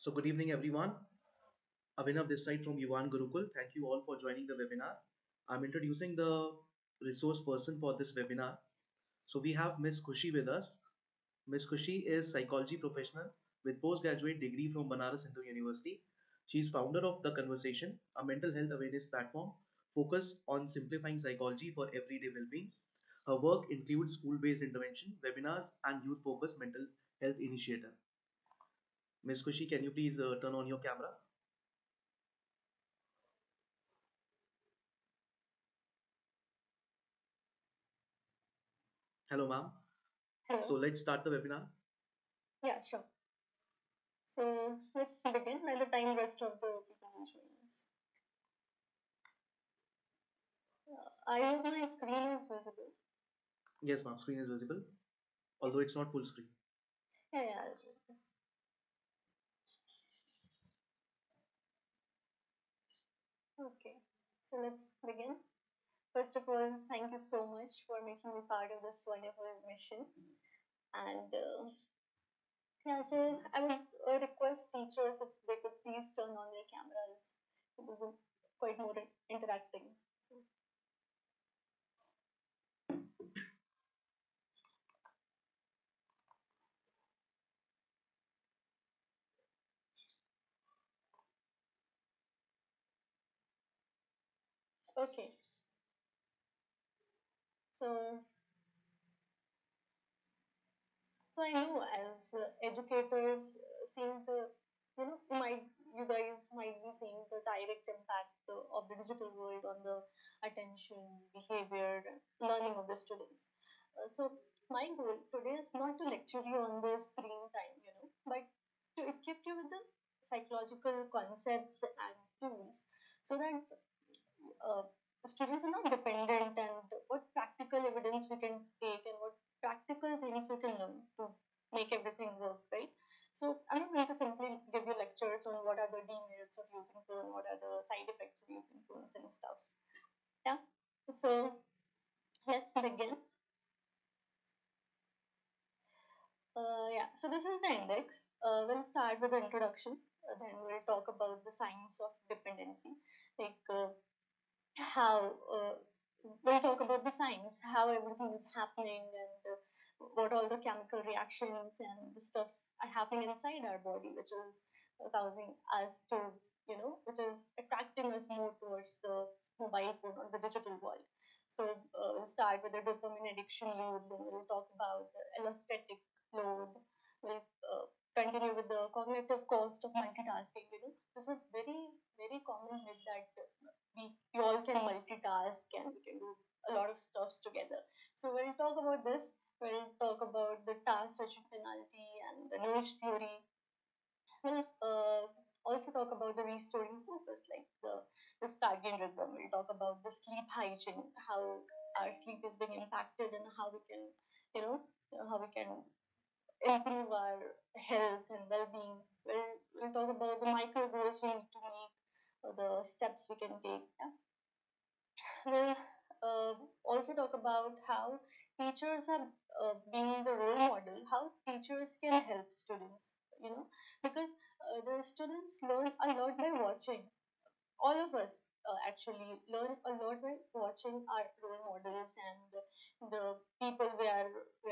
So good evening, everyone. Abhinav this side from Yuvan Gurukul. Thank you all for joining the webinar. I'm introducing the resource person for this webinar. So we have Miss Khushi with us. Miss Khushi is psychology professional with postgraduate degree from Banaras Hindu University. She is founder of The Conversation, a mental health awareness platform focused on simplifying psychology for everyday well-being. Her work includes school-based intervention, webinars, and youth-focused mental health initiative. Miss Khushi, can you please turn on your camera? Hello, ma'am. So Hello. let's start the webinar. Yeah, sure. So let's begin by the time rest of the people will join us. I hope my screen is visible. Yes, ma'am. Screen is visible, although it's not full screen. Yeah, I'll do this. Okay. So let's begin. First of all, thank you so much for making me part of this wonderful mission. And yeah, so I would request teachers if they could please turn on their cameras. It would be quite more interacting. So, okay. So So I know as educators seeing the, you guys might be seeing the direct impact of the digital world on the attention, behavior, learning of the students. So my goal today is not to lecture you on the screen time, but to equip you with the psychological concepts and tools so that uh, students are not dependent and what practical evidence we can take and what practical things we can learn to make everything work, right? So I'm not going to simply give you lectures on what are the demerits of using phone, what are the side effects of using phones and stuffs. Yeah. So let's begin. Yeah, so this is the index. We'll start with the introduction. Then we'll talk about the science of dependency, like how we'll talk about the science, how everything is happening, and what all the chemical reactions and the stuffs are happening inside our body, which is causing us to, which is attracting us more towards the mobile phone or the digital world. So we'll start with the dopamine addiction load, then we'll talk about the allostatic load, we'll continue with the cognitive cost of multitasking. This is very common myth that we all can multitask and we can do a lot of stuffs together. So we'll talk about this. We'll talk about the task switching penalty and the nudge theory. We'll also talk about the restoring focus, like the circadian rhythm. We'll talk about the sleep hygiene, how our sleep is being impacted and how we can, how we can improve our health and well-being. We'll talk about the micro goals we need to make, the steps we can take. Yeah? We'll also talk about how teachers are being the role model, how teachers can help students, because the students learn a lot by watching. All of us actually learn a lot by watching our role models and the people we are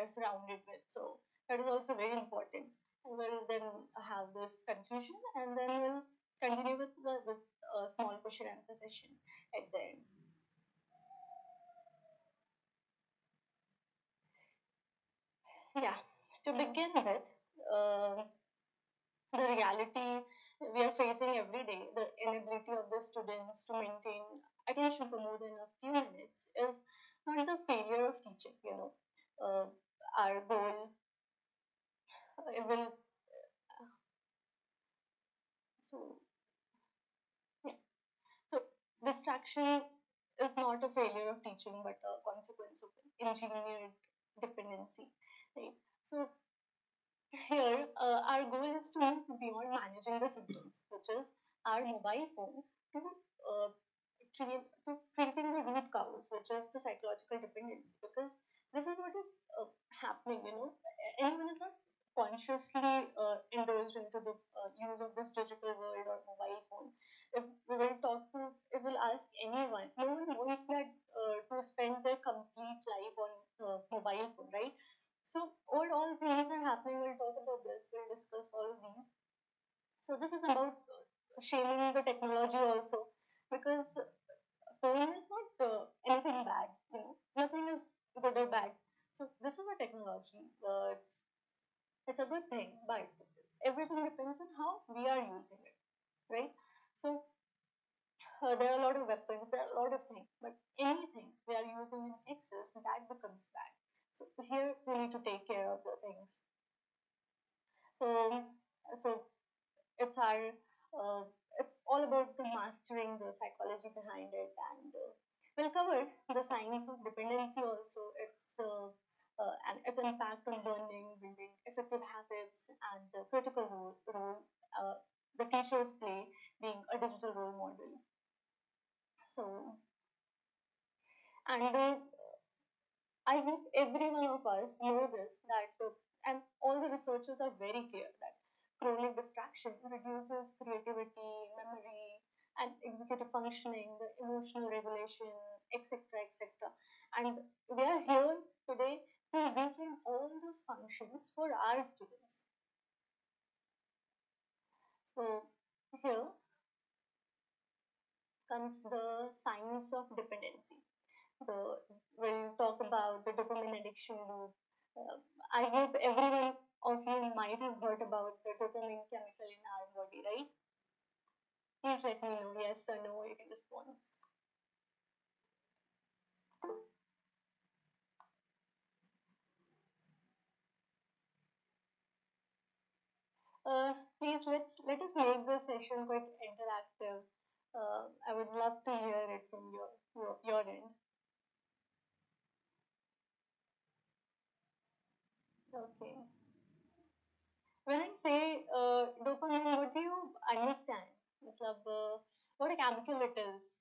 surrounded with. So that is also very important. And we'll then have this conclusion, and then we'll continue with the with small question answer session at the end. Yeah, to begin with, uh, the reality we are facing every day, the inability of the students to maintain attention for more than a few minutes, is not the failure of teaching. Uh, our goal will so yeah. So distraction is not a failure of teaching, but a consequence of engineered dependency, right? So here, our goal is to move beyond managing the symptoms, which is our mobile phone, to treating the root cause, which is the psychological dependency. Because this is what is happening. Anyone is not consciously indulged into the use of this digital world or mobile phone. If we will talk to, if we'll ask anyone, no one wants that to spend their complete life on mobile phone, right? So what all things are happening, we'll talk about this, we'll discuss all of these. So this is about shaming the technology also, because phone is not anything bad, you know, nothing is good or bad. So this is a technology. It's a good thing, but everything depends on how we are using it, right? So there are a lot of weapons, there are a lot of things, but anything we are using in excess, that becomes bad. So here we need to take care of the things. So so it's our uh, it's all about the mastering the psychology behind it, and we'll cover the science of dependency also, and its impact on learning, building effective habits, and the critical role the teachers play being a digital role model. So and I hope every one of us know this, that and all the researchers are very clear that chronic distraction reduces creativity, memory, and executive functioning, the emotional regulation, etc., etc. And we are here today to retrain all those functions for our students. So here comes the science of dependency. The We'll talk about the dopamine addiction loop. Uh, I hope everyone of you might have heard about the dopamine chemical in our body, right? Please let me know yes or no. You can respond. Please let us make this session quite interactive. I would love to hear it from your end. Okay. When I say dopamine, what do you understand? मतलब, what a chemical it is.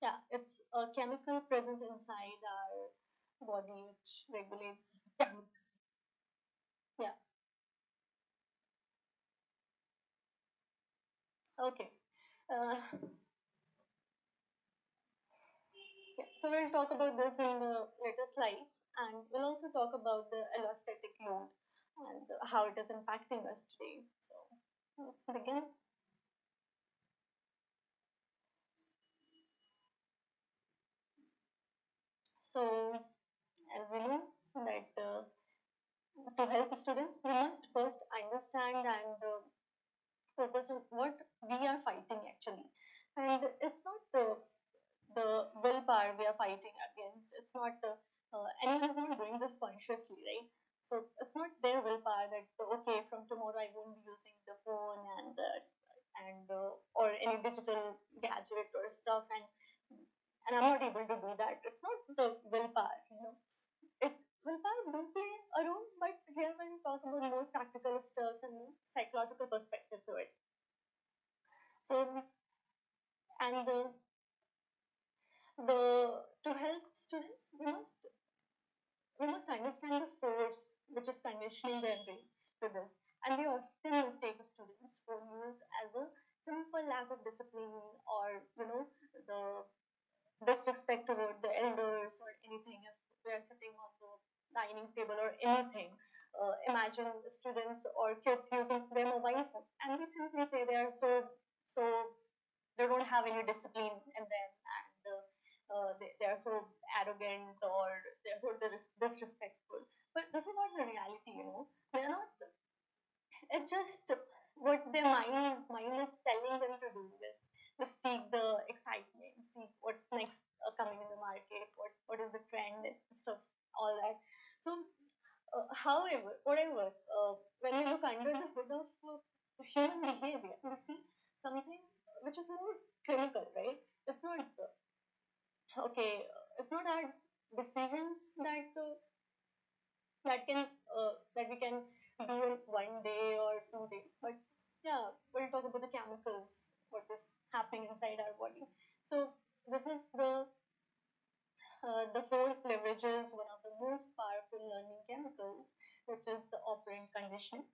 Yeah, it's a chemical present inside our body which regulates. Yeah, okay. Uh, yeah, so we'll talk about this in the later slides, and we'll also talk about the allostatic load and how it is impacting us today. So let's begin. So, as we know that to help students, we must first understand and focus on what we are fighting actually. And it's not the willpower we are fighting against. It's not anyone is not doing this consciously, right? So it's not their willpower that okay, from tomorrow I won't be using the phone and or any digital gadget or stuff, and I'm not able to do that. It's not the willpower, you know. It willpower do play a role, but here when we talk about more practical stuff and more psychological perspective to it. So and the to help students, we must understand the force which is conditioning their brain to this. And we often mistake students for use as a simple lack of discipline, or you know, the disrespect toward the elders or anything. If they are sitting on the dining table or anything, imagine students or kids using their mobile phone, and we simply say they are so they don't have any discipline in them, and they are so arrogant, or they are so disrespectful. But this is not the reality, you know. They are not. It's just what their mind is telling them to do is to seek the excitement, see what's next coming in the market, what is the trend, stuff, all that. So, however, whatever, when we look under the hood of human behavior, we see something which is more clinical, right? It's not okay. It's not our decisions that we can do in one day or 2 days. But yeah, we'll talk about the chemicals, what is happening inside our body. So this is the The phone leverages one of the most powerful learning chemicals, which is the operant conditioning,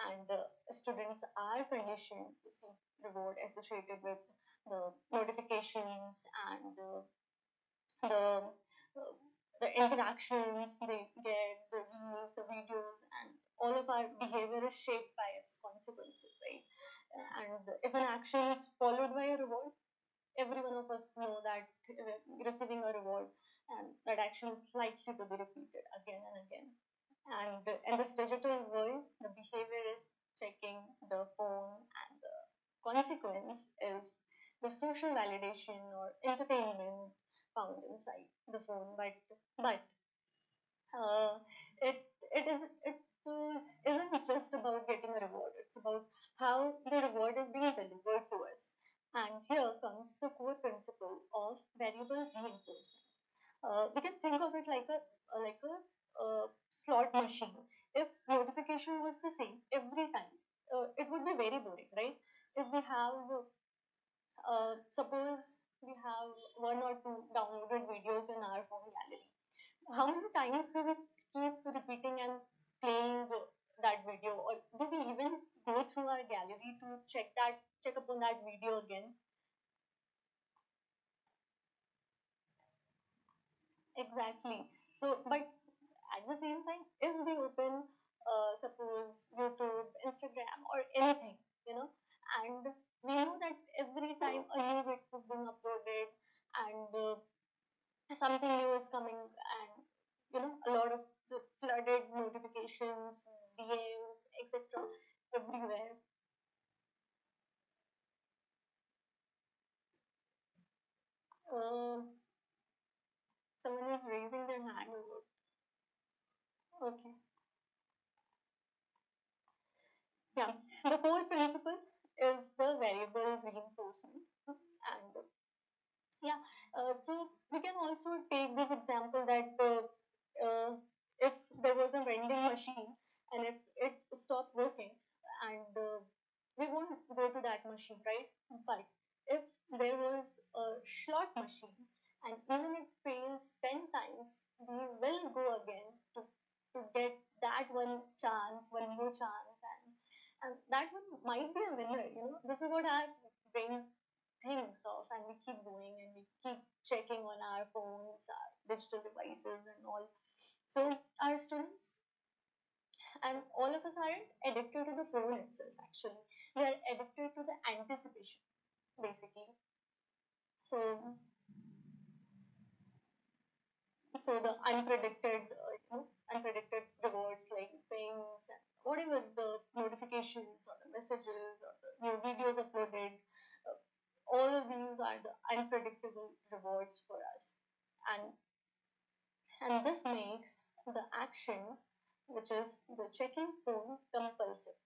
and students are conditioned to see reward associated with the notifications and the uh, the interactions they get, the reels, the videos, and all of our behavior is shaped by its consequences, right? And if an action is followed by a reward, every one of us know that receiving a reward and that action is likely to be repeated again and again. And in this digital world, the behavior is checking the phone, and the consequence is the social validation or entertainment found inside the phone. But uh, it it is it isn't just about getting a reward. It's about how the reward is being delivered to us. And here comes the core principle of variable reinforcement. We can think of it like a slot machine. If notification was the same every time, it would be very boring, right? If we have suppose we have one or two downloaded videos in our phone gallery, how many times do we keep repeating and playing that video, or do we even go through our gallery to check upon that video again? Exactly. So, but at the same time, if we open, suppose YouTube, Instagram, or anything, and we know that every time a new video is being uploaded, and something new is coming, and a lot of the flooded notifications, DMs, etc., everywhere. Uh, Someone is raising their hand. Okay. Yeah. The core principle is the variable reinforcement, and yeah, so we can also take this example that if there was a vending machine and if it stopped working, and we won't go to that machine, right? But if there was a slot machine and even it fails 10 times, we will go again to get that one chance, one more chance, and that one might be a winner. This is what our brain thinks of, and we keep going and we keep checking on our phones, our digital devices, and all. So our students and all of us aren't addicted to the phone itself. Actually, we are addicted to the anticipation, basically. So so the unpredicted rewards like pings and whatever the notifications or the messages or the new videos uploaded, uh, all of these are the unpredictable rewards for us. And and this makes the action, which is the checking phone, compulsive.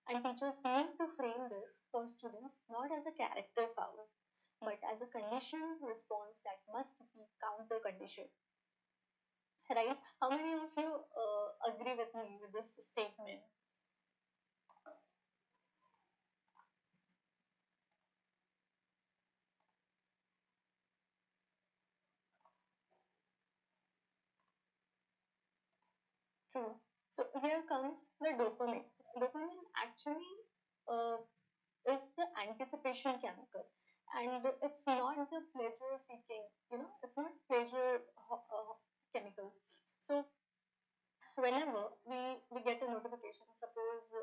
And teachers need to frame this for students not as a character foul, but as a conditioned response that must be counter conditioned. Right? How many of you agree with me with this statement? True. So here comes the dopamine. Dopamine actually uh, is the anticipation chemical, and it's not the pleasure seeking. It's not pleasure chemical. So whenever we get a notification, suppose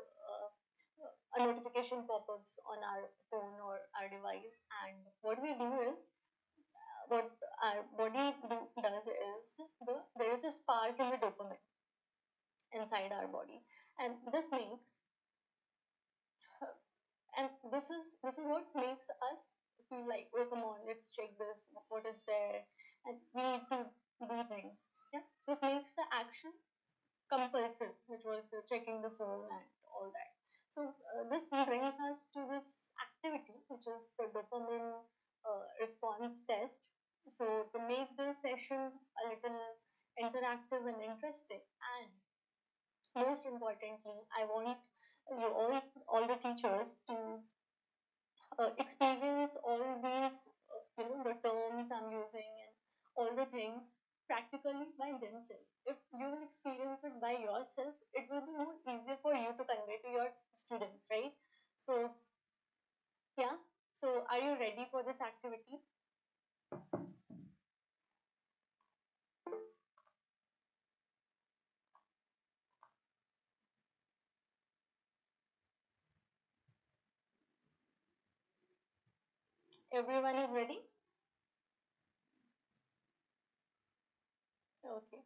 a notification pop-ups on our phone or our device, and what we do is what our does is there is a spark in the dopamine inside our body, and this is what makes us feel like, oh come on, let's check this, what is there, and we need to do things. Yeah, this makes the action compulsive, which was the checking the phone and all that. So this brings us to this activity, which is the dopamine response test. So to make this session a little interactive and interesting, and most importantly, I want you all the teachers to experience all these, the terms I'm using and all the things practically by themselves. If you will experience it by yourself, it will be more easier for you to convey to your students, right? So, yeah. So, are you ready for this activity? Everyone is ready? Okay.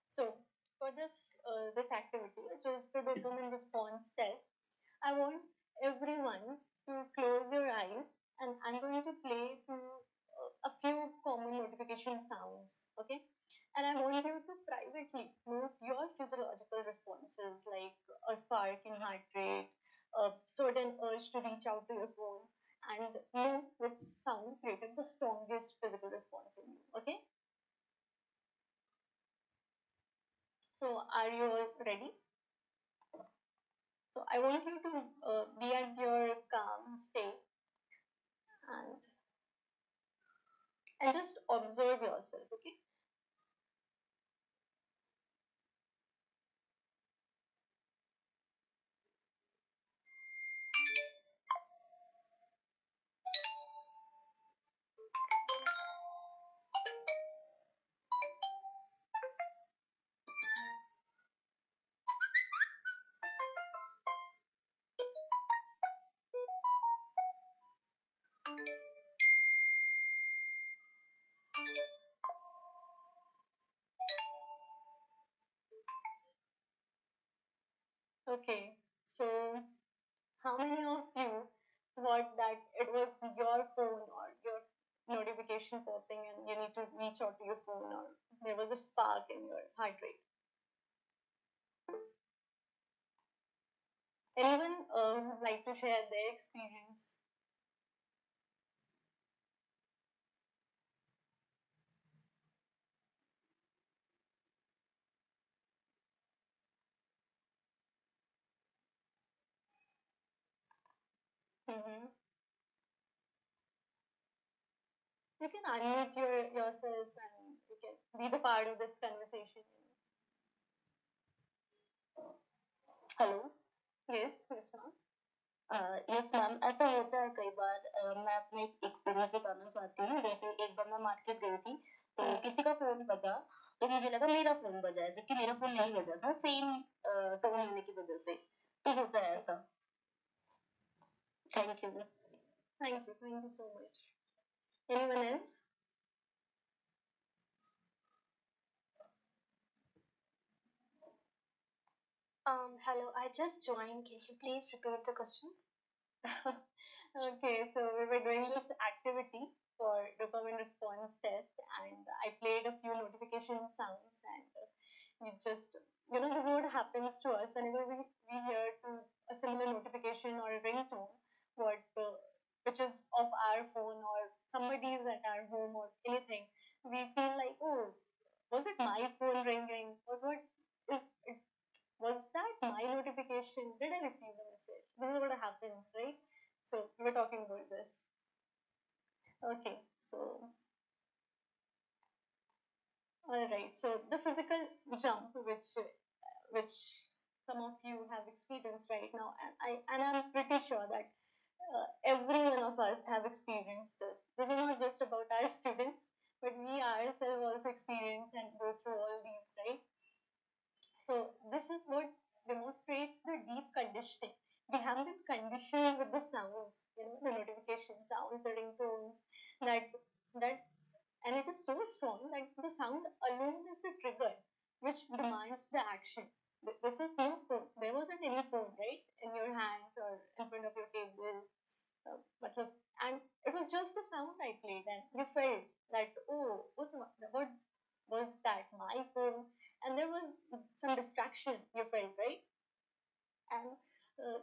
So, for this activity, which is to determine response test, I want everyone to close your eyes, and I'm going to play through a few common notification sounds. Okay, and I want you to privately note your physiological responses, like a spark in heart rate, a certain urge to reach out to your phone, and know which sound created the strongest physical response in you. Okay, so are you all ready? So I want you to be at your calm state and just observe yourself. Okay. Okay. So how many of you thought that it was your phone or your notification popping and you need to reach out to your phone, or there was a spark in your heart rate? Anyone like to share their experience? Mm-hmm. You can unmute yourself and you can be the part of this conversation. Hello. Yes, yes, ma'am. Yes ma'am, ऐसा होता है कई बार। मैं अपना एक experience बताना चाहती हूँ। जैसे एक बार मैं मार्केट गई थी, तो किसी का फोन बजा, तो मुझे लगा मेरा फोन बजा है, जबकि मेरा फोन नहीं बजा था, सेम टोन होने की वजह से। तो होता है ऐसा। Thank you. Thank you so much. Anyone else? Hello, I just joined. Can you please repeat the questions? Okay, so we were doing this activity for dopamine response test, and I played a few notification sounds, and we just, this is what happens to us whenever we hear to a similar notification or a ringtone, what which is of our phone or somebody's at our home or anything. We feel like, oh, was it my phone ringing? Was that my notification? Did I receive the message? This is what happens, right? So we're talking about this. Okay, so all right. So the physical jump, which some of you have experienced right now, and I'm pretty sure that every one of us have experienced this. This is not just about our students, but we ourselves also experience and go through all these, right? So this is what demonstrates the deep conditioning. We have been conditioned with the sounds, the notification sounds, the ringtones, that that and it is so strong that the sound alone is the trigger which demands the action. This is no phone. There wasn't any phone, right, in your hands or in front of your table. And it was just a sound I played, and you felt that, oh, what was that? My phone? And there was some distraction you felt, right? And uh,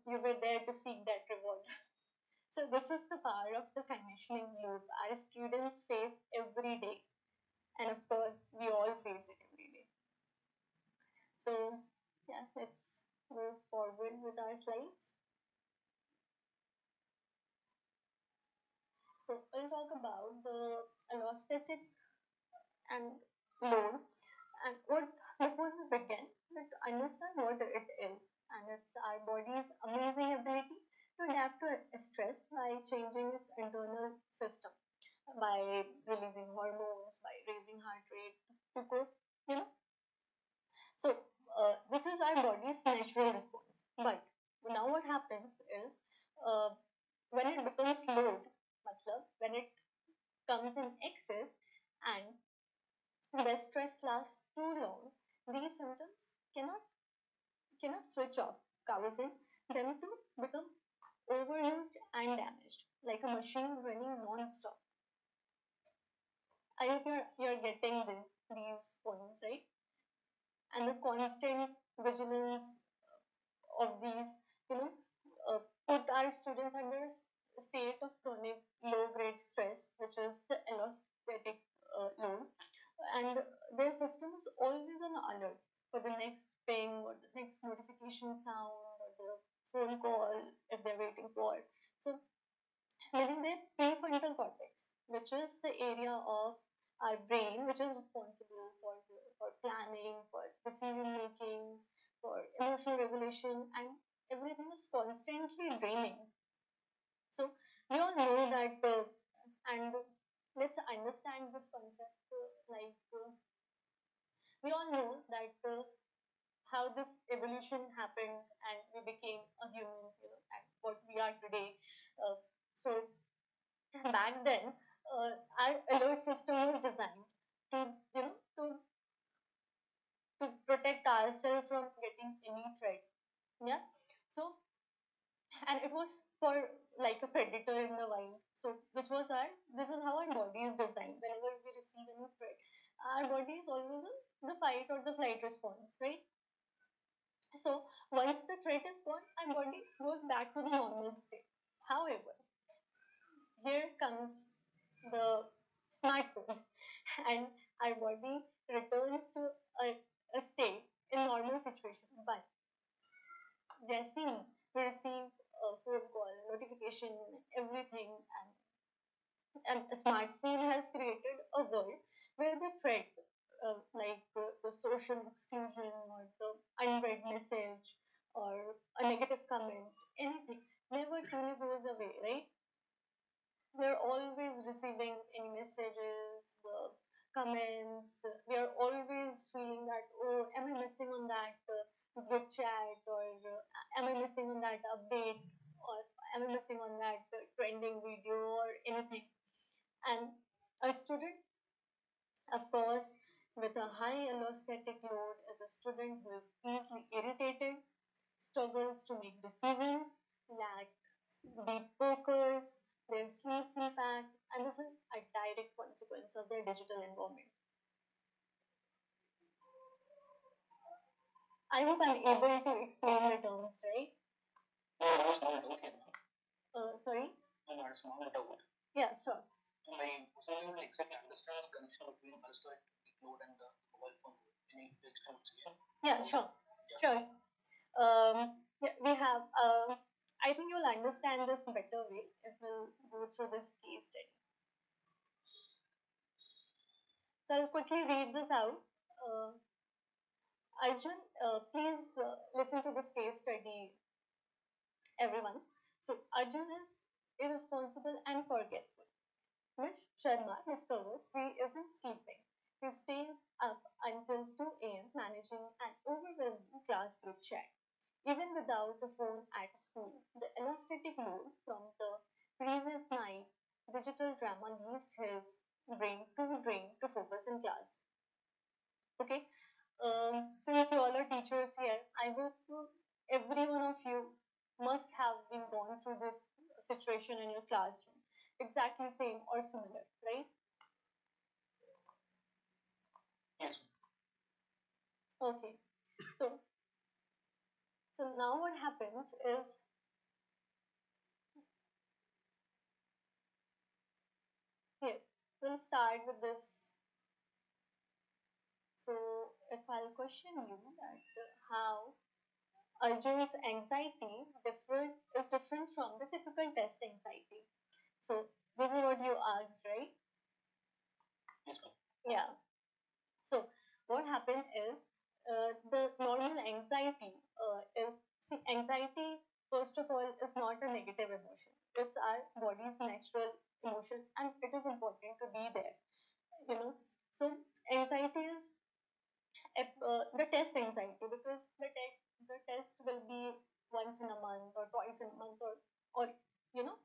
you were there to seek that reward. So this is the power of the conditioning loop our students face every day, and of course we all face it every day. So yeah, let's move forward with our slides. So So we'll talk about the allostatic and load. And what before we begin, let's understand what it is. And it's our body's amazing ability to adapt to stress by changing its internal system, by releasing hormones, by raising heart rate to cope, you know. So this is our body's natural response. But now what happens is uh, when it becomes load, matlab, when it comes in excess and the stress lasts too long, these symptoms cannot cannot switch off, causing them to become overused and damaged, like a machine running non-stop. I hope you're getting these points, right? And the constant vigilance of these, you know, put our students under a state of chronic low-grade stress, which is the allostatic load, and their system is always on alert for the next ping or the next notification sound or the phone call if they're waiting for. So within their prefrontal cortex, which is the area of our brain which is responsible for planning, for decision making, for emotional regulation, and everything is constantly draining. So we all know that, and let's understand this concept. We all know that how this evolution happened and we became a human, and what we are today. So back then, our alert system was designed to, to protect ourselves from getting any threat. Yeah. So, and it was for like a predator in the wild. So this is how our body is designed. Whenever we receive any threat, our body is always in the fight or the flight response, right? So once the threat is gone, our body goes back to the normal state. However, here comes the smartphone, and our body returns to a state in normal situation. But Jesse, we receive a phone call, notification, everything, and a smartphone has created a world where the threat, the social exclusion or the unread message or a negative comment, anything, never truly goes away, right? We're always receiving any messages, comments. We are always feeling that, oh, am I missing on that group chat, or am I missing on that update, or am I missing on that trending video or anything? And a student, of course, with a high allostatic load is a student who is easily irritated, struggles to make decisions, lacks deep focus, their sleep's impact, and this is a direct consequence of their digital environment. I hope I'm able to explain the terms, right? Small doubt here. Sorry? Small doubt. Yeah, sure. So you will exactly understand the connection between allostatic load and the mobile phone. Any extent here? Yeah, sure. Yeah. Sure. Yeah, we have. I think you'll understand this better way if we'll go through this case study. So I'll quickly read this out. Uh, Arjun, please listen to this case study, everyone. So Arjun is irresponsible and forgetful. Miss Sharma discovers he isn't sleeping. He stays up until 2 a.m. managing an overwhelming class group chat. Even without a phone at school, the elastic load from the previous night digital drama leaves his brain too drained to focus in class. Okay, since you all are teachers here, I hope every one of you must have been gone through this situation in your classroom. Exactly same or similar, right? Yes. Okay, so now what happens is here we'll start with this. So if I'll question you that how Arjun's anxiety different from the typical test anxiety. So This is what you asked, right? Yes, ma'am. Yeah. So what happened is the normal anxiety is, see, anxiety first of all is not a negative emotion. It's our body's natural emotion, and it is important to be there. You know, so anxiety is the test anxiety, because the test will be once in a month or twice in a month, or you know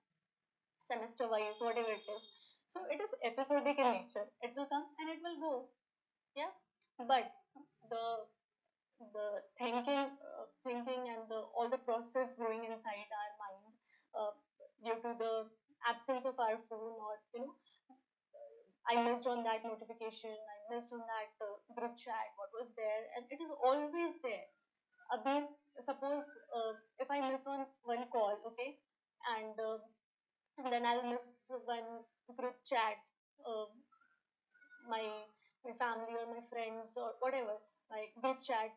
semester wise, whatever it is. So it is episodic in nature. It will come and it will go. Yeah, but the thinking and all the process going inside our mind, uh, due to the absence of our phone, or I missed on that notification, I missed on that group chat, what was there, and it is always there. Abhi, suppose if I miss on one call, okay, and then I'll miss one group chat, uh, my my family or my friends or whatever, my group chat,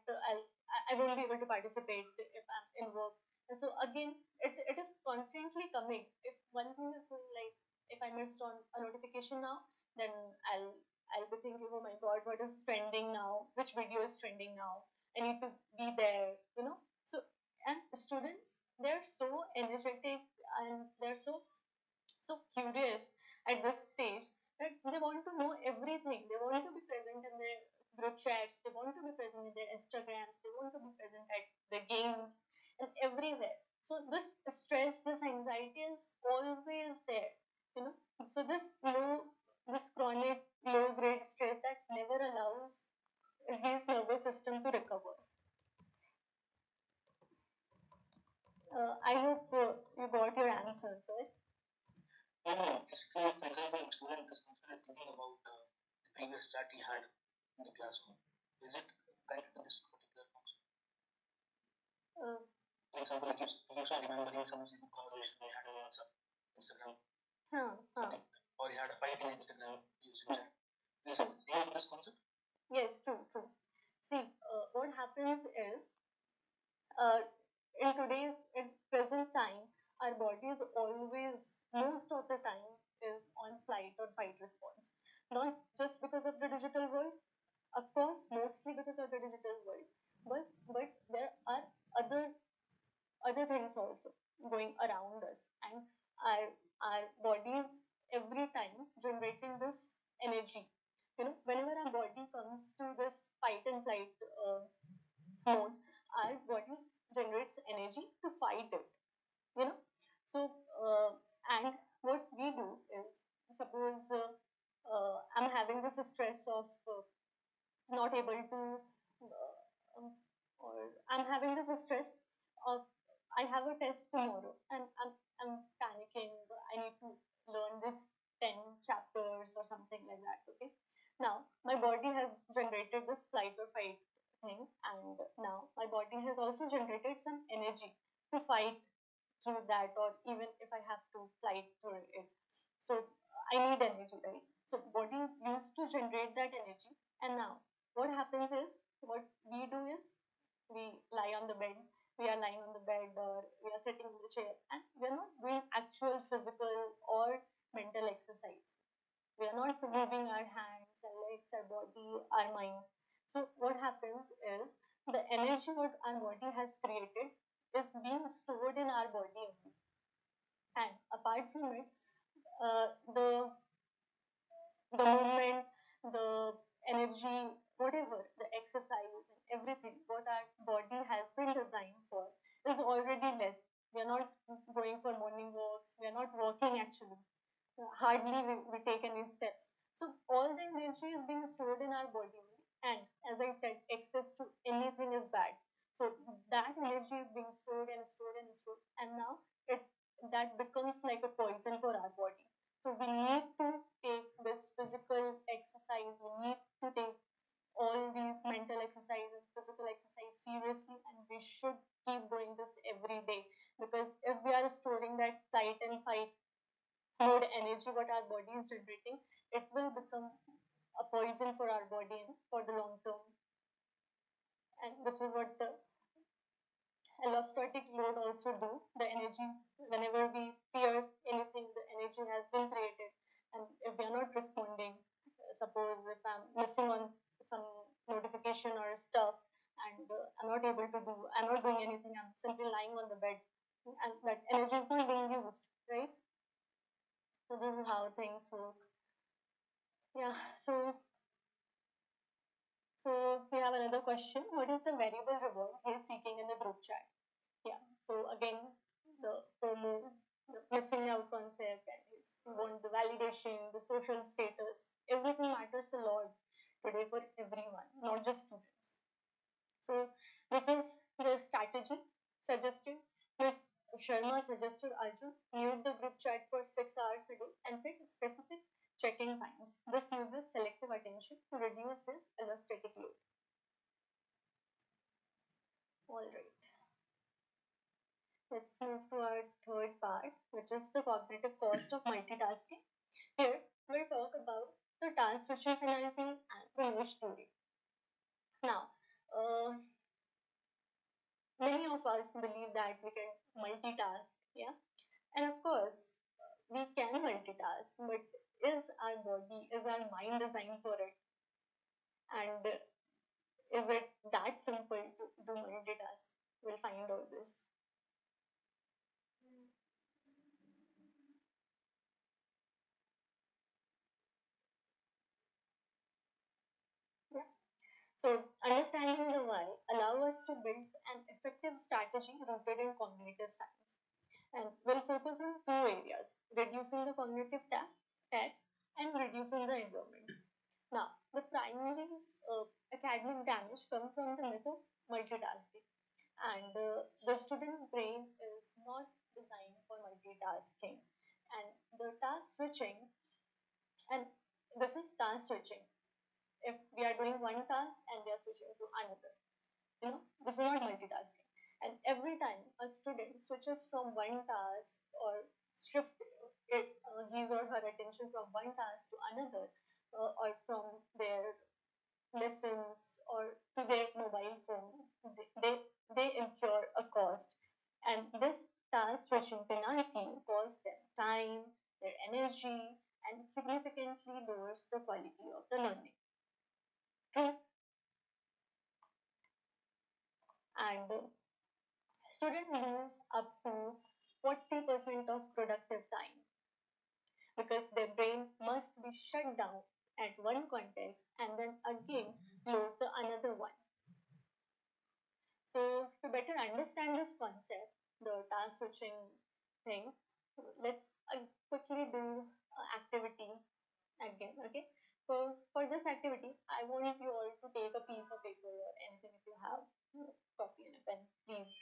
I won't be able to participate if I'm in work. And so again, it is constantly coming. If one thing is going, like, if I missed on a notification now, then I'll be thinking, oh my god, what is trending now? Which video is trending now? I need to be there, So, and students, they're so energetic, and they're so curious at this stage, that they want to know everything. They want to be present in their group chats. They want to be present in their Instagrams. They want to be present at the games and everywhere. So this stress, this anxiety is always there. You know. So this chronic low grade stress that never allows his nervous system to recover. I hope you got your answers, right? No, no, no. If, for example, a student is constantly thinking about the previous chat he had in the classroom, is it connected to this particular function? Uh, For example, he keeps on remembering some conversation they had on WhatsApp, Instagram, huh. or he had a fight in Instagram using chat. Is it linked to this concept? Yes, true, true. See, what happens is, uh, in present time, our body is always, most of the time, is on flight or fight response. Not just because of the digital world, of course, mostly because of the digital world, but there are other other things also going around us, and our bodies every time generating this energy. Whenever our body comes to this fight and flight mode, our body generates energy to fight it. You know, so and what we do is, suppose I'm having this stress of not able to, or I'm having this stress of, I have a test tomorrow, and I'm panicking. I need to learn this 10 chapters or something like that. Okay. Now my body has generated this flight or fight thing, and now my body has also generated some energy to fight through that, or even if I have to fly through it. So I need energy, right? So body used to generate that energy, and now what happens is, what we do is, we lie on the bed. We are lying on the bed, or we are sitting in the chair, and we are not doing actual physical or mental exercise. We are not moving our hands, our legs, our body, our mind. So what happens is, the energy what our body has created is being stored in our body only. And apart from it, the movement, the energy, whatever, the exercise and everything, what our body has been designed for, is already less. We are not going for morning walks. We are not walking actually. Hardly we take any steps. So all the energy is being stored in our body. And as I said, access to anything is bad. So that energy is being stored and stored and stored. And now it that becomes like a poison for our body. So we need to take this physical exercise. We need to take all these mental exercise and physical exercise seriously, and we should keep doing this every day, because if we are storing that fight and fight mode energy what our body is generating, it will become a poison for our body for the long term. And this is what allostatic load also do. The energy, whenever we fear anything, the energy has been created. And if we are not responding, suppose if I'm missing on some notification or stuff, and I'm not doing anything, I'm simply lying on the bed, and that energy is not being used, right? So this is how things work. Yeah, so we have another question. What is the variable reward he is seeking in the group chat? Yeah. So again, the FOMO, the missing out concept, and his want the validation, the social status, everything matters a lot today for everyone, not just students. So this is the strategy suggested. Ms. Sharma suggested Arjun mute the group chat for 6 hours a day and set specific check-in times. This uses selective attention to reduce his allostatic load. All right. Let's move to our third part, which is the cognitive cost of multitasking. Here, we'll talk about the task switching penalty and the niche theory. Now, uh, many of us believe that we can multitask, yeah, and of course, we can multitask, but is our body, is our mind designed for it? And is it that simple to do multitask? We'll find out this. Yeah. So, understanding the why allow us to build an effective strategy rooted in cognitive science. And we'll focus on two areas: reducing the cognitive tax and reducing the environment. Now, the primary academic damage comes from the myth of multitasking, and the student brain is not designed for multitasking, and the task switching, and this is task switching. If we are doing one task and we are switching to another, this is not multitasking. And every time a student switches from one task or shift his or her attention from one task to another, or from their lessons or to their mobile phone, they incur a cost. And this task switching penalty costs them time, their energy, and significantly lowers the quality of the learning. True. And students lose up to 40% of productive time because their brain must be shut down at one context and then again load the another one. So to better understand this concept, the task switching thing, let's quickly do activity again. Okay. So for this activity, I want you all to take a piece of paper or anything if you have, copy and a pen, please.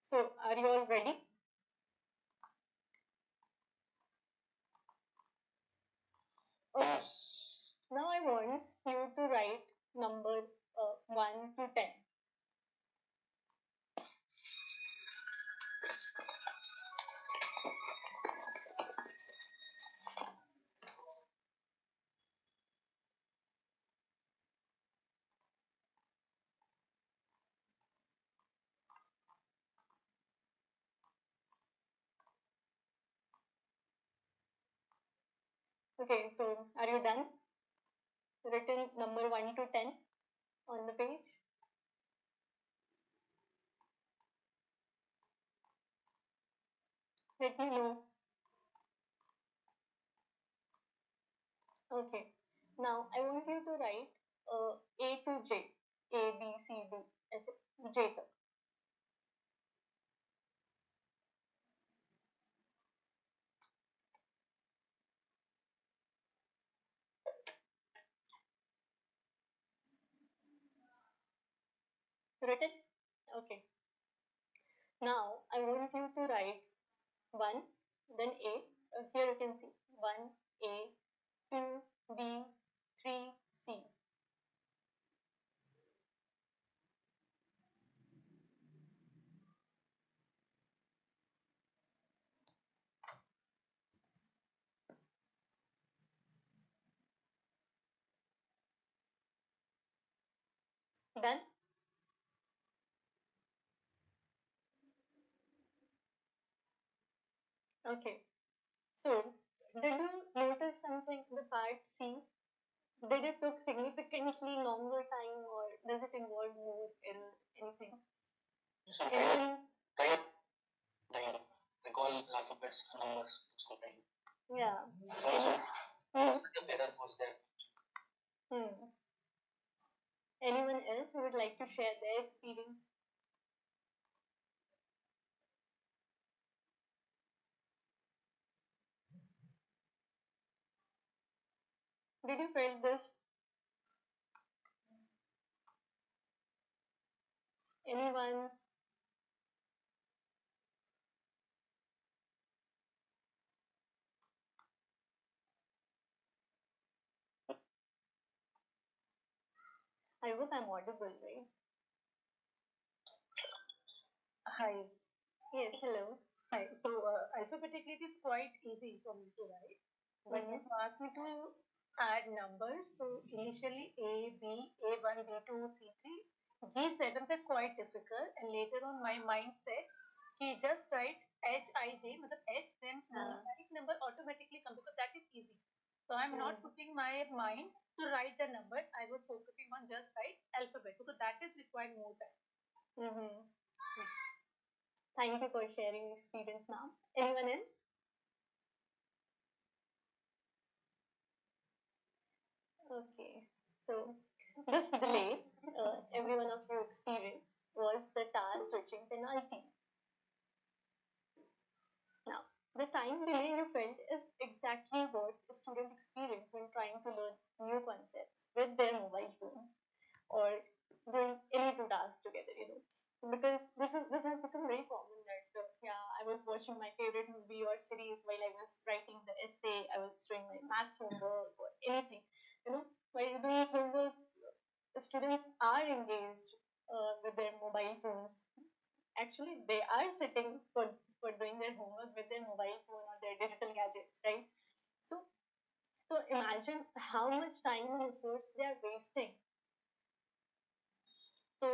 So are you all ready? Okay. Now I want you to write number 1 to 10. Okay, so are you done? Written number 1 to 10 on the page. Let me know. Okay. Now I want you to write A to J. A, B, C, D, J. Written? Okay. Now I want you to write 1, then A. Here you can see 1, A, 2, B, 3, C. Done? Okay. So, did you notice something in the part C? Did it took significantly longer time or does it involve more in anything? So trying, trying, trying to recall alphabets, numbers, something. Yeah. Also, Hmm. the error was there. Hmm. Anyone else who would like to share their experience? Did you feel this? Anyone? I hope I'm audible, right? Hi. Yes, hello. Hi. So alphabetically, it is quite easy for me to write. But when you ask me to add numbers, so initially A, B, A1, B2, C3, G7 are quite difficult. And later on, my mind said, कि just write H, I, J, मतलब H, then numeric number automatically come because that is easy. So I'm not putting my mind to write the numbers. I was focusing on just write alphabet because that is required more time. Mm-hmm. Thank you for sharing your experience, ma'am. Anyone else? Okay. So, this delay, every one of you experienced, was the task switching penalty. Now, the time delay you felt is exactly what a student experience when trying to learn new concepts with their mobile phone or doing any two tasks together, because this has become very common that yeah, I was watching my favorite movie or series while I was writing the essay, I was doing my maths homework or anything, while doing homework, the students are engaged with their mobile phones. Actually, they are sitting for doing their homework with their mobile phone or their digital gadgets, right? So, so imagine how much time and efforts they are wasting. So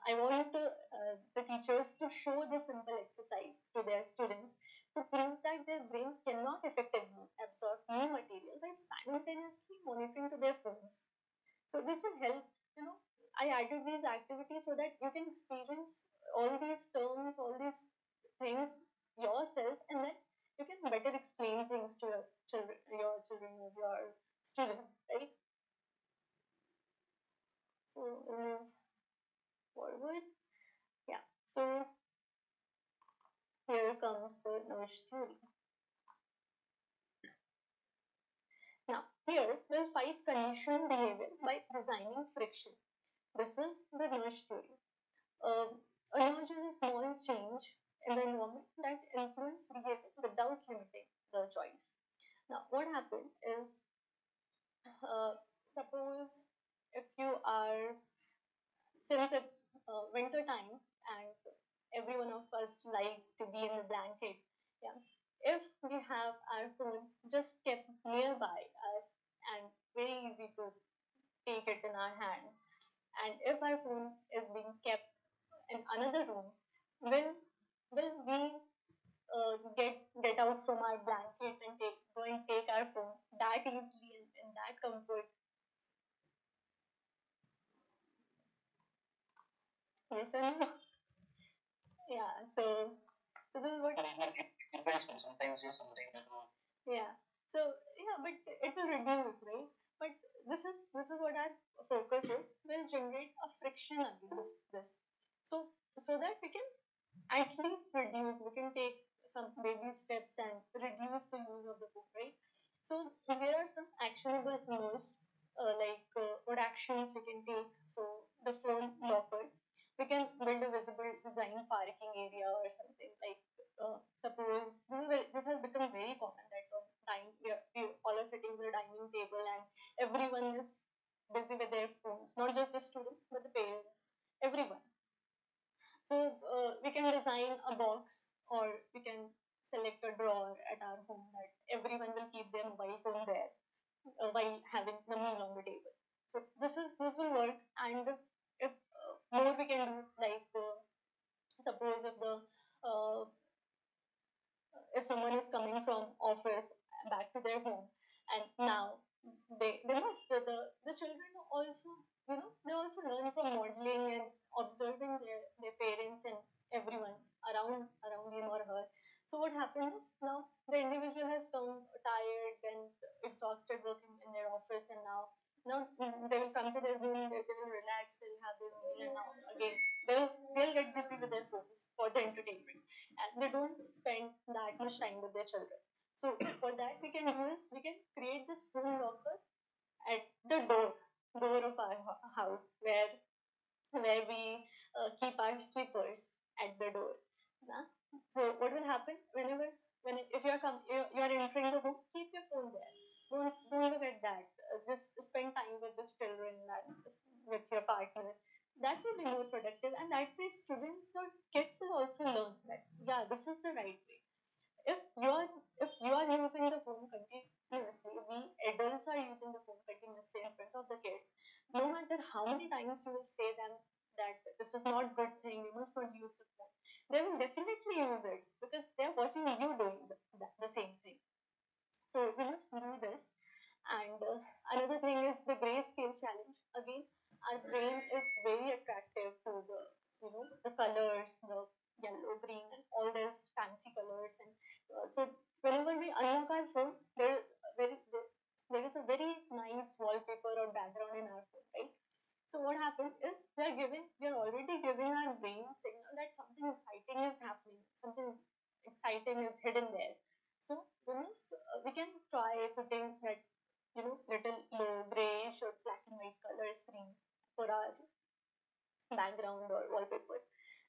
I want the teachers to show this simple exercise to their students to prove that their brain cannot effectively absorb new material by simultaneously monitoring to their phones. So this will help, you know, I added these activities so that you can experience all these terms, all these things yourself, and then you can better explain things to your students, right? So move forward. Yeah. So here comes the nudge theory. Now, here we'll fight conditioned behavior by designing friction. This is the nudge theory. A nudge is a small change in the environment that influence behavior without limiting the choice. Now, what happened is, suppose if you are, since it's winter time and every one of us like to be in the blanket, yeah. If we have our phone just kept nearby us and very easy to take it in our hand, and if our phone is being kept in another room, will we get out from our blanket and go and take our phone that easily and in that comfort? Yes or no? Yeah. So this is what. Depends. Sometimes yes, sometimes no. Yeah. So yeah, but it will reduce, right? But this is what our focus is. Will generate a friction against this. So so that we can at least reduce. We can take some baby steps and reduce the use of the phone, right? So there are some actionable moves, what actions we can take. So the phone locker, we can build a visible design parking area or something like. Suppose this has become very common that we all are sitting at the dining table and everyone is busy with their phones, not just the students but the parents, everyone. So we can design a box or we can select a drawer at our home that everyone will keep their mobile phone there while having the meal on the table. So this will work, and if more we can do, like suppose uh, if someone is coming from office back to their home, and now they must the children also, they also learn from modeling and observing their parents and everyone around him or her. So what happens now, the individual has come tired and exhausted working in their office, and now they will come to their home, they will relax, they'll have their meal, and now again they'll get busy with their phones for the entertainment, and they don't spend that much time with their children. So for that we can do is we can create this phone locker at the door of our house, where we keep our slippers at the door. Nah? So what will happen whenever when if you are entering the home, keep your phone there. Don't look at that. Just spend time with the children and with your partner. That will be more productive, and that way students or kids will also learn that yeah, this is the right way. if you're if you are using the phone continuously, we adults are using the phone continuously in front of the kids, no matter how many times you will say them that this is not good thing, you must not use the phone, they will definitely use it because they're watching you doing the same thing. So we must do this. And another thing is the grayscale challenge. Again, our brain is very attractive to the colors, the yellow, green, and all these fancy colors. And so whenever we unlock our phone, there is a very nice wallpaper or background in our phone, right? So what happens is we are already giving our brain a signal that something exciting is happening, something exciting is hidden there. So we can try putting that little low grayish or black and white color screen for our background or wallpaper.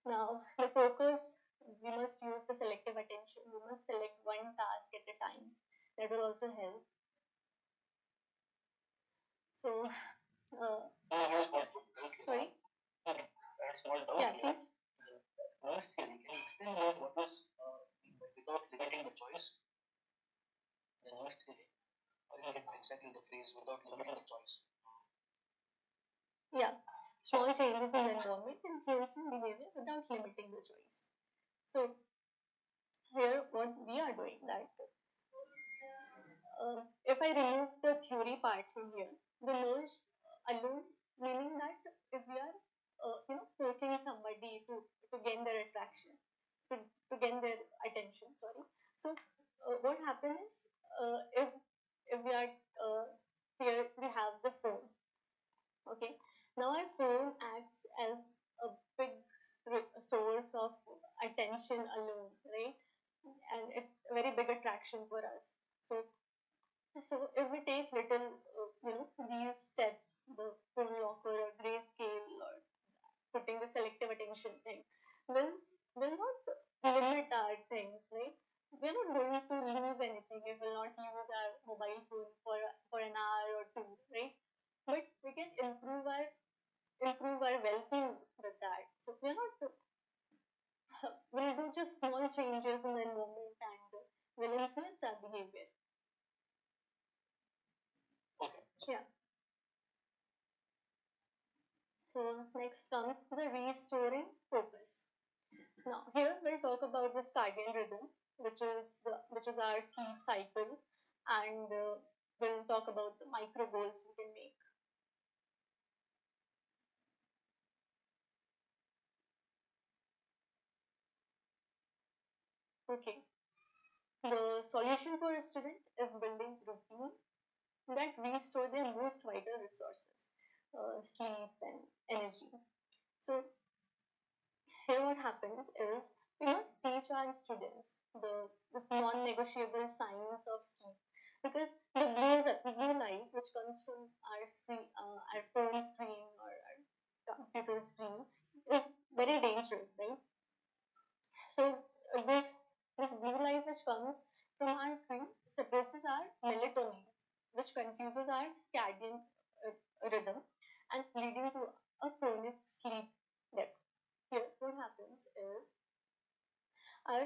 Now the focus, we must use the selective attention. We must select one task at a time. That will also help. So Here's what okay. sorry. Okay. I had a small doubt Yeah, here. please. The noise theory. Can you explain about what was without limiting the choice? The noise theory. I didn't get exactly the phrase without limiting the choice. Yeah, small changes in environment influencing behavior without limiting the choice. So here, what we are doing that if I remove the theory part from here, the knowledge alone, meaning that if we are poking somebody to gain their attraction, to gain their attention, sorry. So what happens if we are here we have the phone. Okay, now our phone acts as a big source of attention alone, right? And it's a very big attraction for us. So if we take little, these steps, the phone locker or grayscale or putting the selective attention thing, will will not limit our things, right? We're not going to lose anything. We will not use our mobile phone for an hour or two, right? But we can improve our well-being with that. So we're not we'll do just small changes in the environment and will influence our behavior. Okay. Yeah. So next comes the restoring focus. Now here we'll talk about the circadian rhythm, which is our sleep cycle, and we'll talk about the micro goals we can make. Okay. The solution for a student is building routine that restore their most vital resources, sleep and energy. So here what happens is we must teach our students this non-negotiable science of sleep, because the blue light which comes from our screen, our phone screen or our computer screen is very dangerous, right? So this blue light which comes from our screen suppresses our melatonin, which confuses our circadian rhythm and leading to a chronic sleep debt. Here, what happens is our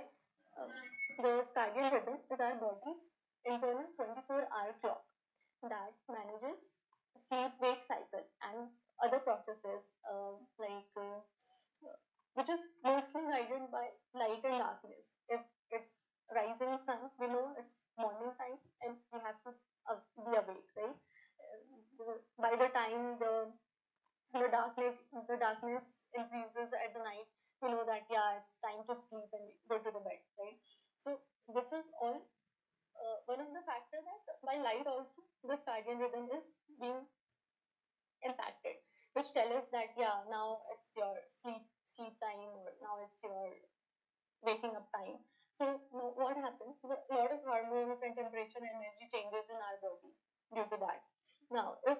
the circadian rhythm is our body's internal 24-hour clock that manages sleep wake cycle and other processes which is mostly guided by light and darkness. If it's rising sun, we know it's morning time and we have to be awake, right? By the time the darkness increases at the night, we know that yeah, it's time to sleep and go to the bed, right? So this is all one of the factors that by light also the circadian rhythm is being impacted, which tell us that yeah, now it's your sleep time or now it's your waking up time. So what happens? A lot of hormones and temperature and energy changes in our body due to that. Now, if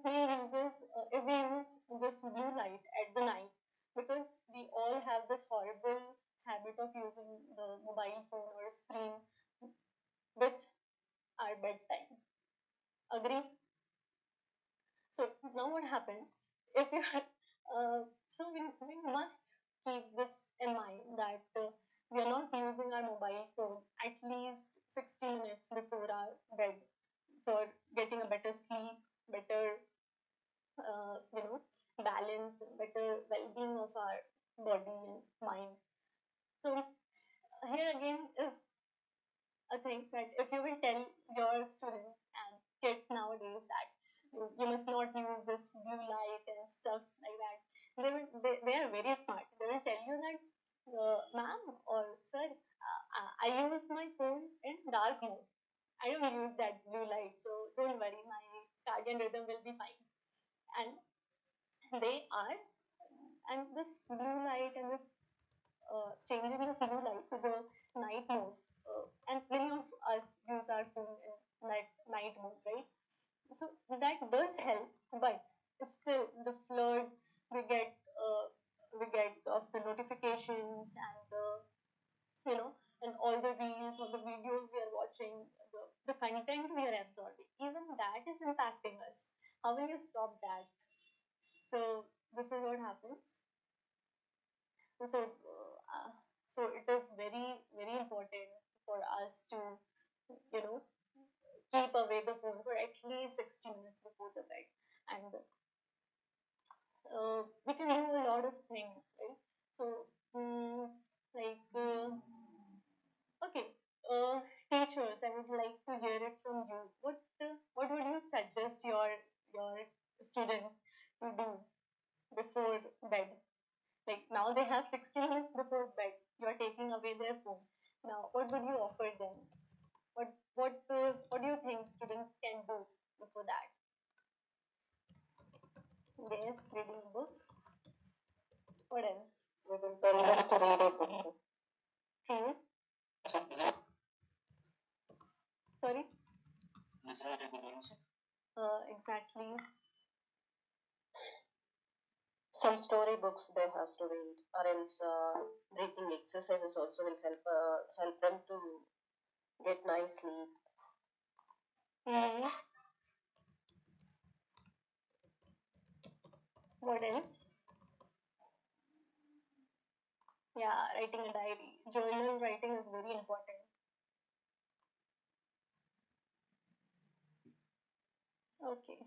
we use this blue light at the night, because we all have this horrible habit of using the mobile phone or screen with our bedtime. Agree? So now what happened? If you so we must keep this in mind that we are not using our mobile phone at least 60 minutes before our bed for getting a better sleep, better you know balance, better well-being of our body and mind. So here again is a thing that if you will tell your students and kids nowadays that you must not use this blue light and stuff like that, they are very smart. They will tell you that, ma'am or sir, I use my phone in dark mode. I don't use that blue light, so don't worry, my circadian rhythm will be fine. And they are, and this blue light and this changing this blue light to the night mode, and many of us use our phone in night mode, right? So that does help, but still the flood we get we get of the notifications and you know and all the reels or the videos we are watching, the content we are absorbing, even that is impacting us. How will you stop that? So this is what happens. So so it is very very important for us to you know keep away the phone for at least 60 minutes before the bed, and we can do a lot of things, right? So like okay, teachers, I would like to hear it from you. What would you suggest your students to do before bed? Like now they have 60 minutes before bed. You are taking away their phone. Now, what would you offer them? What do you think students can do before that? Yes, reading a book. What else? We will tell them to read a book. Hmm. Sorry. Exactly. Some storybooks they has to read, or else breathing exercises also will help them to get nice sleep. Hmm. What else? Yeah, writing a diary. Journal writing is very important. Okay.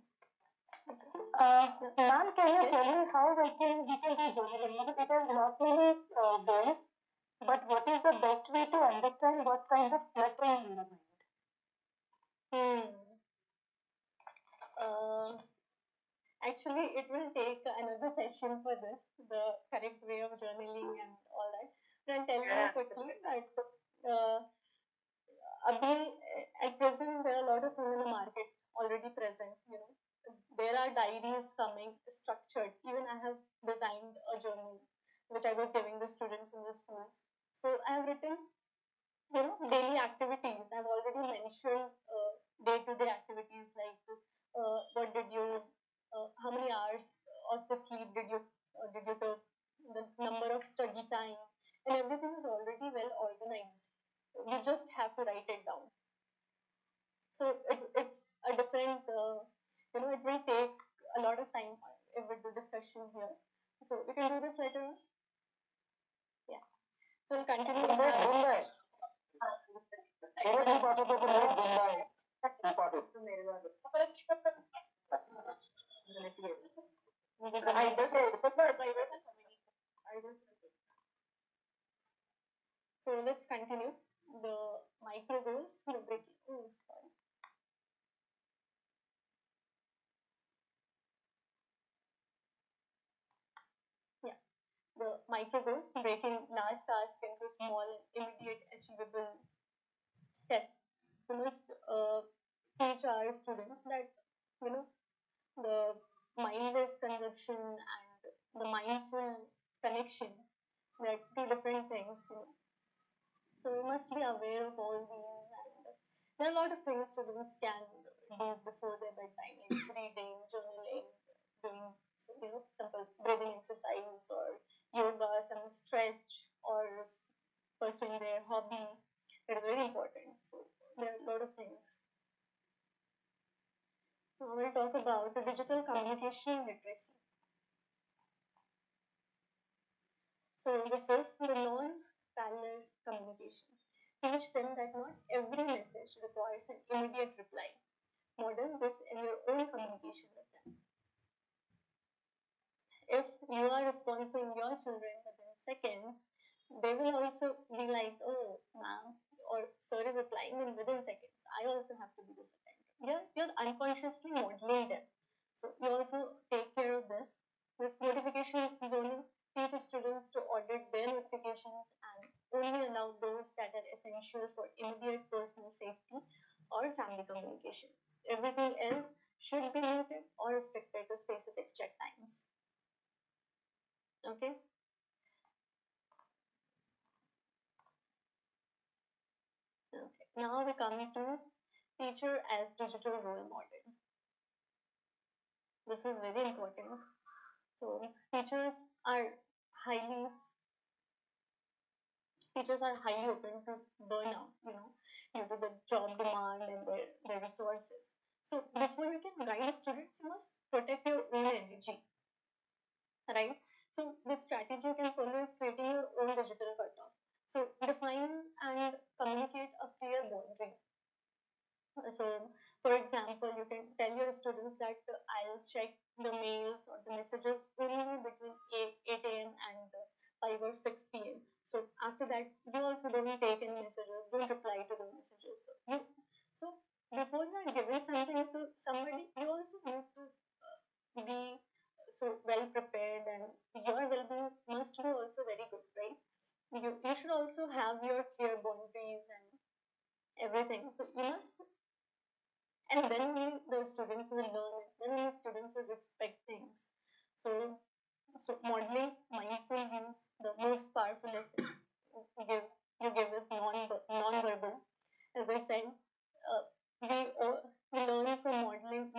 Ma'am, can you tell me how we can do journaling? Because it is not only there, but what is the best way to understand what kind of cluttering in the mind? Hmm. Uh, Actually, it will take another session for this, the correct way of journaling and all that. But I'll tell you quickly that uh, at present there are a lot of things in the market already present. There are diaries coming structured. Even I have designed a journal which I was giving the students in the schools. So I have written daily activities. I've already mentioned day-to-day activities like what did you how many hours of the sleep did you took, the number of study time, and everything is already well organized. You just have to write it down. So it's a different it will take a lot of time if we do discussion here. So we can do this later on. Yeah. So we'll continue with our So let's continue the micro goals, the breaking. Oh, sorry. Yeah, the micro goals, breaking large tasks into small, immediate, achievable steps. We must teach our students that you know the mindless consumption and the mindful connection, that two different things. So we must be aware of all these, and there are a lot of things students can do before their bedtime, like reading, journaling, doing simple breathing exercise or yoga, some stretch, or pursuing their hobby. It is very important. So there are a lot of things. Now we'll talk about the digital communication literacy. So this is the non-parallel communication. Teach them that not every message requires an immediate reply. Model this in your own communication with them. If you are responding your children within seconds, they will also be like, oh, ma'am, or sir is replying in within seconds. I also have to be the second. You're unconsciously modeling them. So you also take care of this. This notification zoning teaches students to audit their notifications and only allow those that are essential for immediate personal safety or family communication. Everything else should be muted or restricted to specific check times. Okay. Okay. Now we come to teacher as digital role model. This is very important. So are highly teachers are highly open to burnout, due to the job demand and their resources. So before you can guide students, you must protect your own energy, right? So this strategy you can follow is creating your own digital cutoff. So define and communicate a clear boundary. So, for example, you can tell your students that I'll check the mails or the messages only between 8 a.m. and 5 or 6 p.m. So, after that, you also don't take any messages, don't reply to the messages. So before you are giving something to somebody, you also need to be so well prepared, and your well being must be also very good, right? You should also have your clear boundaries and everything. So, you must, and then only the students will learn it, then only students will respect things. So so modeling mindful use, the most powerful lesson give you give is non-verbal. As I said, we we learn from modeling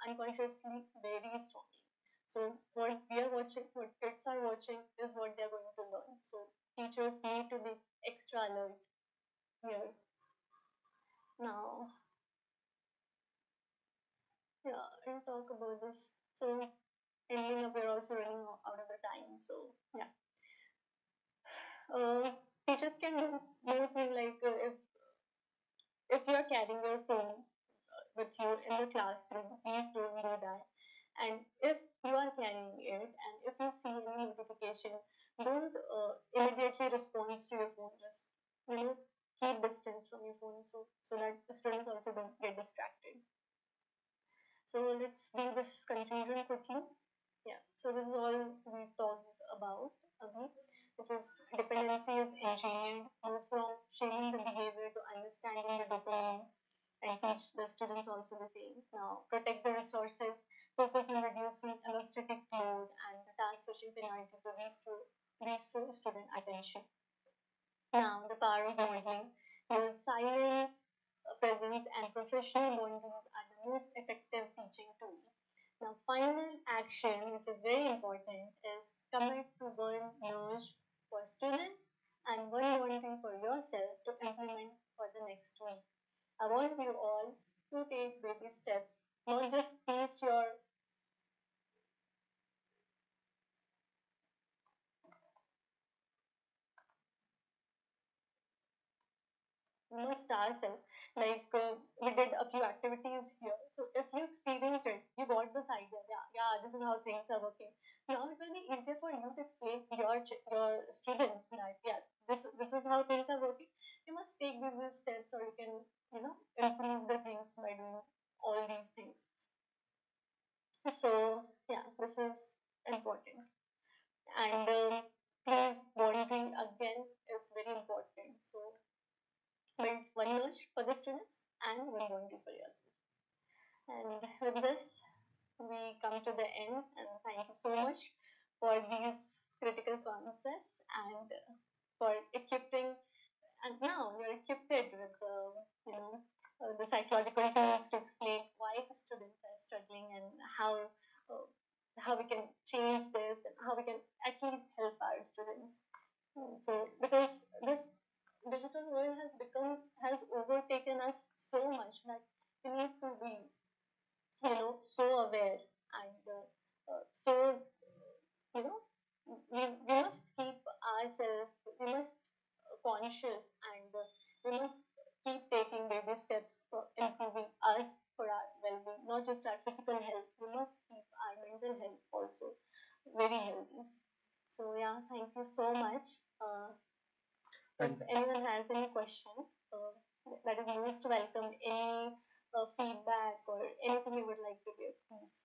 unconsciously very strongly. So what we are watching, what kids are watching, is what they are going to learn. So teachers need to be extra alert here. Now, yeah, I'll talk about this. So ending up, we're also running out of the time. So yeah, uh, teachers can do more things like if you're carrying your phone with you in the classroom, please don't do that. And if you are carrying it, and if you see any notification, don't immediately respond to your phone. Just you know keep distance from your phone, so that the students also don't get distracted. So let's do this conclusion quickly. Yeah, so this is all we talked about, which is dependency is engineered, move from shaming the behavior to understanding the dopamine, and teach the students also the same. Now, protect the resources, focus on reducing anesthetic load and the task switching penalty to restore student attention. Now, the power of modeling. Your silent presence and professional boundaries are the most effective teaching tool. Now, final action, which is very important, is commit to one nudge for students and one boundary for yourself to implement for the next week. I want you all to take baby steps, not just teach your immersed ourselves. Like we did a few activities here. So if you experienced it, you got this idea. Yeah, yeah, this is how things are working. Now it will be easier for you to explain your students that yeah, this is how things are working. You must take these steps, or you can improve the things by doing all these things. So yeah, this is important. And please, bonding again is very important. So build one knowledge for the students and one boundary for yourself. And with this, we come to the end. And thank you so much for these critical concepts and for equipping. And now you're equipped with the psychological tools to explain why the students are struggling and uh, how we can change this and how we can at least help our students. So because this digital world has overtaken us so much that we need to be so aware and so you know we must keep ourselves, we must conscious, and we must keep taking baby steps for improving us for our well-being, not just our physical health. We must keep our mental health also very healthy. So yeah, thank you so much. If Thank anyone has any question, uh, that is most welcome. Any feedback or anything you would like to give, please.